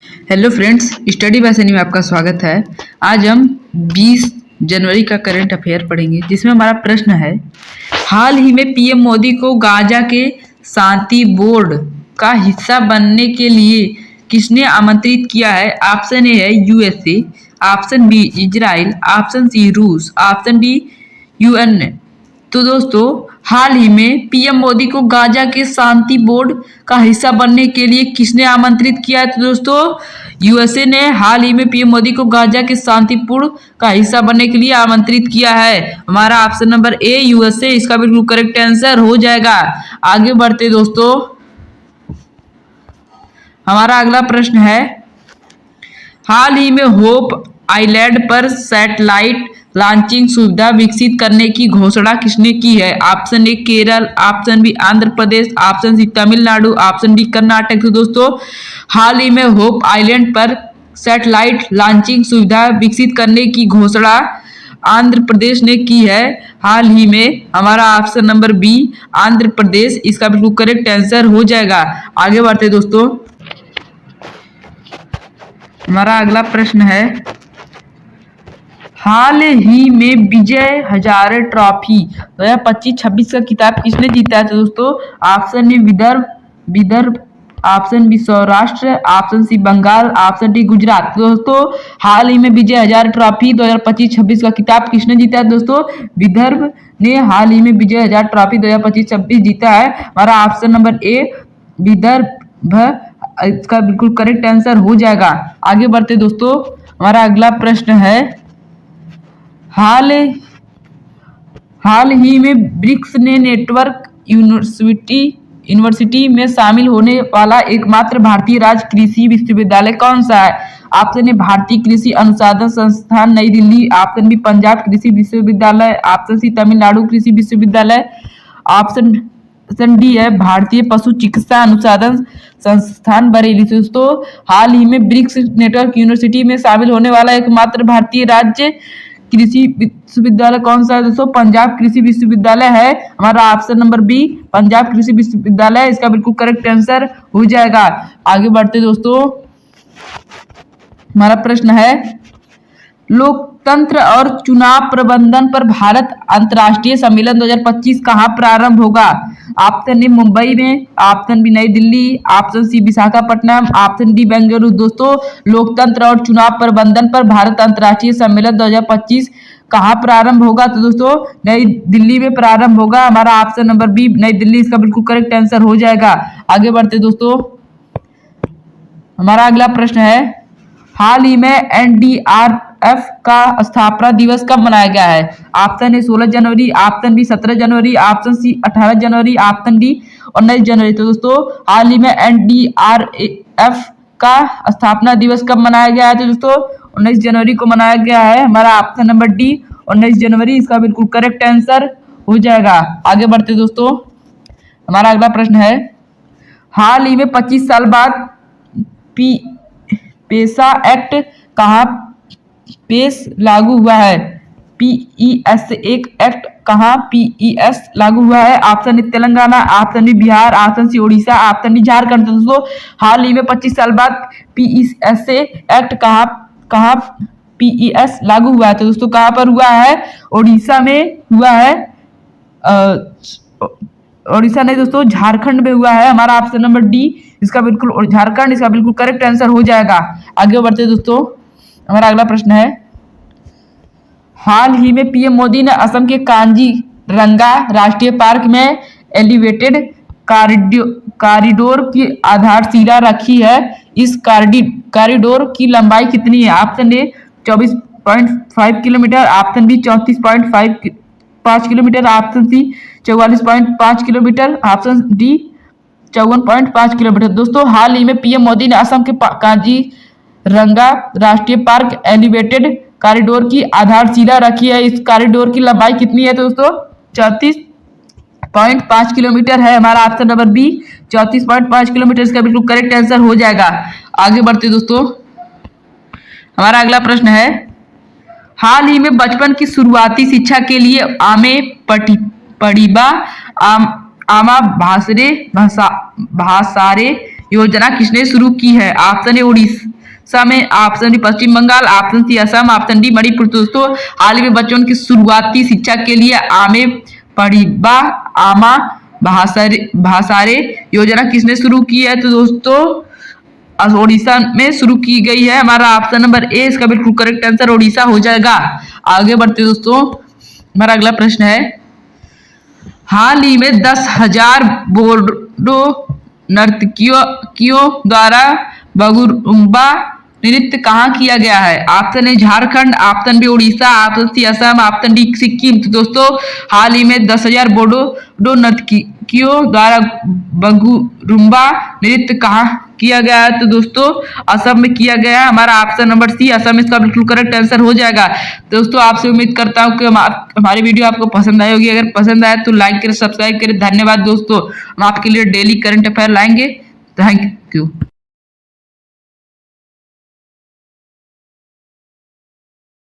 Hello friends, study bye Sunny में आपका स्वागत है। आज हम 20 जनवरी का करंट अफेयर पढ़ेंगे, जिसमें हमारा प्रश्न है, हाल ही में पीएम मोदी को गाजा के शांति बोर्ड का हिस्सा बनने के लिए किसने आमंत्रित किया है? ऑप्शन ए है USA, option B Israel, option C रूस, ऑप्शन डी यूएन। तो दोस्तों, हाल ही में पीएम मोदी को गाजा के शांति बोर्ड का हिस्सा बनने के लिए किसने आमंत्रित किया है? तो दोस्तों, यूएसए ने हाल ही में पीएम मोदी को गाजा के शांति बोर्ड का हिस्सा बनने के लिए आमंत्रित किया है। हमारा ऑप्शन नंबर ए यूएसए इसका बिल्कुल करेक्ट आंसर हो जाएगा। आगे बढ़ते दोस्तों, हमारा अगला प्रश्न है, हाल ही में होप आइलैंड पर सैटेलाइट लॉन्चिंग सुविधा विकसित करने की घोषणा किसने की है? Option A Kerala, option B Andhra Pradesh, option C Tamil Nadu, option D Karnataka. तो दोस्तों, हाल ही में होप आइलैंड पर सैटेलाइट लॉन्चिंग सुविधा विकसित करने की घोषणा आंध्र प्रदेश ने की है हाल ही में। हमारा ऑप्शन नंबर बी आंध्र प्रदेश इसका बिल्कुल करेक्ट आंसर हो जाएगा। आगे बढ़ते दोस्तों, हमारा अगला प्रश्न है, हाल ही में विजय हजारे ट्रॉफी 2025-26 का खिताब किसने जीता है? तो दोस्तों, option A Vidarbha, option B Saurashtra, option C Bengal, option D Gujarat. दोस्तों, हाल ही में विजय हजारे ट्रॉफी 2025-26 का खिताब किसने जीता है? दोस्तों, विदर्भ ने हाल ही में विजय हजारे ट्रॉफी 2025-26 जीता है। हमारा ऑप्शन नंबर ए विदर्भ इसका बिल्कुल करेक्ट आंसर हो जाएगा। आगे बढ़ते दोस्तों, हमारा अगला प्रश्न है, हाल ही में ब्रिक्स ने नेटवर्क यूनिवर्सिटी में शामिल होने वाला एकमात्र भारतीय राज्य कृषि विश्वविद्यालय कौन सा है? ऑप्शन ए भारतीय कृषि अनुसंधान संस्थान नई दिल्ली, ऑप्शन बी पंजाब कृषि विश्वविद्यालय, ऑप्शन सी तमिलनाडु कृषि विश्वविद्यालय, ऑप्शन डी है भारतीय पशु चिकित्सा अनुसंधान संस्थान बरेली। दोस्तों, हाल ही में ब्रिक्स नेटवर्क यूनिवर्सिटी में शामिल होने वाला एकमात्र भारतीय राज्य कृषि विश्वविद्यालय कौन सा है? दोस्तों, पंजाब कृषि विश्वविद्यालय है। हमारा ऑप्शन नंबर बी पंजाब कृषि विश्वविद्यालय इसका बिल्कुल करेक्ट आंसर हो जाएगा। आगे बढ़ते दोस्तों, हमारा प्रश्न है, लोकतंत्र और चुनाव प्रबंधन पर भारत अंतर्राष्ट्रीय सम्मेलन 2025 कहाँ प्रारंभ होगा? ऑप्शन ए मुंबई में, option B Nai Delhi, option C Visakhapatnam, option D Bengaluru. दोस्तों, लोकतंत्र और चुनाव प्रबंधन पर भारत अंतर्राष्ट्रीय सम्मेलन 2025 कहाँ प्रारंभ होगा? तो दोस्तों, नई दिल्ली में प्रारंभ होगा। हमारा option number B Nai Delhi इसका बिल्कुल करेक्ट आंसर हो जाएगा। आगे बढ़ते दोस्तों, हमारा अगला प्रश्न है, हाल ही में एनडीआरएफ का स्थापना दिवस कब मनाया गया है? ऑप्शन ए 16 जनवरी, ऑप्शन बी 17 जनवरी, ऑप्शन सी 18 जनवरी, ऑप्शन डी 19 जनवरी। तो दोस्तों, हाल ही में एनडीआरएफ का स्थापना दिवस कब मनाया गया है? तो दोस्तों, 19 जनवरी को मनाया गया है। हमारा ऑप्शन नंबर डी 19 जनवरी इसका बिल्कुल करेक्ट आंसर हो जाएगा। आगे बढ़ते दोस्तों, हमारा अगला प्रश्न है, हाल ही में 25 साल बाद पेसा एक्ट कहाँ पेश लागू हुआ है? पीईएस एक एक्ट कहाँ पीईएस लागू हुआ है? Option A Telangana, option B Bihar, option C Orissa, option D Jharkhand. दोस्तों, हाल ही में 25 साल बाद पीईएस एक्ट कहाँ पीईएस लागू हुआ है? तो दोस्तों, कहाँ पर हुआ है? उड़ीसा में हुआ है। उड़ीसा नहीं दोस्तों, झारखंड में हुआ है। हमारा ऑप्शन नंबर डी इसका बिल्कुल झारखंड इसका बिल्कुल करेक्ट आंसर हो जाएगा। आगे बढ़ते दोस्तों, हमारा अगला प्रश्न है, हाल ही में पीएम मोदी ने असम के कांजीरंगा राष्ट्रीय पार्क में एलिवेटेड कॉरिडोर की आधारशिला रखी है। इस कॉरिडोर की लंबाई कितनी है? Option A 24.5 kilometre, option B 34.5 kilometre, option C 44.5 kilometre, option D 54.5 kilometre. दोस्तों, हाल ही में पीएम मोदी ने असम के कांजीरंगा राष्ट्रीय पार्क एलिवेटेड कॉरिडोर की आधारशिला रखी है। इस कॉरिडोर की लंबाई कितनी है? तो दोस्तों, 34.5 किलोमीटर है। हमारा ऑप्शन नंबर बी 34.5 किलोमीटर इसका बिल्कुल करेक्ट आंसर हो जाएगा। आगे बढ़ते दोस्तों, हमारा अगला प्रश्न है, हाल ही में बचपन की शुरुआती शिक्षा के लिए आमे पढ़िबा आमा भासारे योजना किसने शुरू की है? ऑप्शन ए में option d Paschim Bangal, option सी असम, ऑप्शन डी मणिपुर। दोस्तों हाल ही में बच्चों की शुरुआती शिक्षा के लिए आमे पढ़िबा आमा भाषारे योजना किसने शुरू की है? तो दोस्तों ओडिशा में शुरू की गई है। हमारा ऑप्शन नंबर ए इसका बिल्कुल करेक्ट आंसर ओडिशा हो जाएगा। आगे बढ़ते दोस्तों, हमारा अगला प्रश्न है, हाल ही में 10,000 बोडो नर्तकियों द्वारा बगुरुम्बा नृत्य कहाँ किया गया है? Option A Jharkhand, option B Orissa, option C Assam, option D Sikkim. तो दोस्तों हाल ही में 10,000 बोडो नर्तकियों द्वारा बगुरुम्बा नृत्य कहाँ किया गया है? तो दोस्तों असम में किया गया है। हमारा ऑप्शन नंबर सी असम इसका बिल्कुल करेक्ट आंसर हो जाएगा। दोस्तों आपसे उम्मीद करता हूँ कि हमारी वीडियो आपको पसंद आई होगी। अगर पसंद आए तो लाइक करें, सब्सक्राइब करें। धन्यवाद दोस्तों, हम आपके लिए डेली करंट अफेयर लाएंगे। Thank you.